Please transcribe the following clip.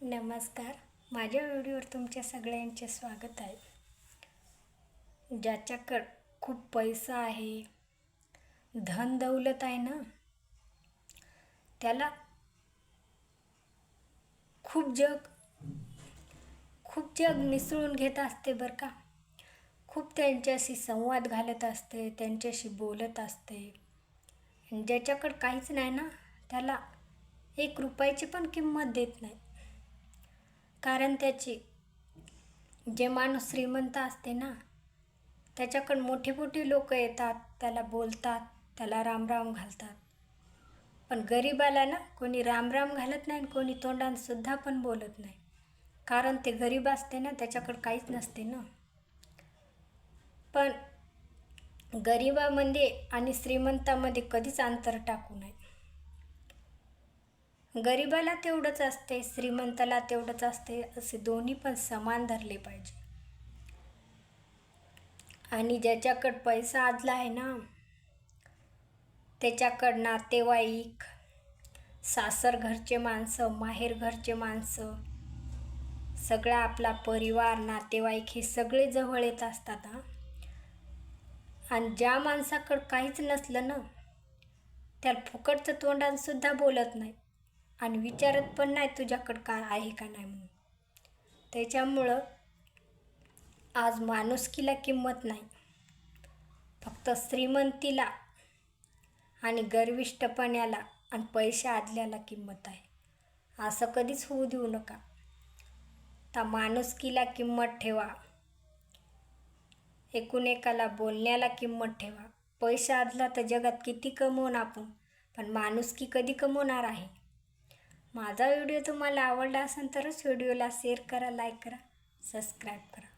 नमस्कार. माझ्या व्हिडिओवर तुमच्या सगळ्यांचे स्वागत आहे. ज्याच्याकडं खूप पैसा आहे, धन दौलत आहे ना, त्याला खूप जग मिसळून घेत असते बरं का. खूप त्यांच्याशी संवाद घालत असते, त्यांच्याशी बोलत असते. ज्याच्याकडं काहीच नाही ना, त्याला 1 रुपयाची पण किंमत देत नाही. कारण जे माणूस श्रीमंत असते ना, त्याच्याकडे मोठे मोठे लोक येतात, त्याला बोलतात, त्याला रामराम घालतात. पण गरीबाला ना कोणी रामराम घालत नाही, कोणी तोंडानसुद्धा पण बोलत नाही. कारण ते गरीब असते ना, त्याच्याकडे काहीच नसते ना. पण गरिबामध्ये आणि श्रीमंतामध्ये कधीच अंतर टाकू नये. गरिबाला तेवढंच असते, श्रीमंताला तेवढंच असते, असे दोन्ही पण समान धरले पाहिजे. आणि ज्याच्याकडं पैसा आदला आहे ना, त्याच्याकडं नातेवाईक, सासर घरचे माणसं, माहेर घरचे माणसं, सगळा आपला परिवार, नातेवाईक हे सगळे जवळ येत असतात. आणि ज्या माणसाकडं काहीच नसलं ना, त्याला फुकटचं तोंडानसुद्धा बोलत नाही आणि विचारत पण नाही तुझ्याकडं काय आहे का नाही म्हणून. त्याच्यामुळं आज माणुसकीला किंमत नाही, फक्त श्रीमंतीला आणि गर्विष्ठपणाला आणि पैशा आदल्याला किंमत आहे. असं कधीच होऊ देऊ नका. तर माणुसकीला किंमत ठेवा, एकाला बोलण्याला किंमत ठेवा. पैसा आदला तर जगात किती कमवून आपण, पण माणुसकी कधी कमवणार आहे. माझा व्हिडिओ तुम्हाला आवडला असेल तरच व्हिडिओला शेअर करा, लाईक करा, सबस्क्राईब करा.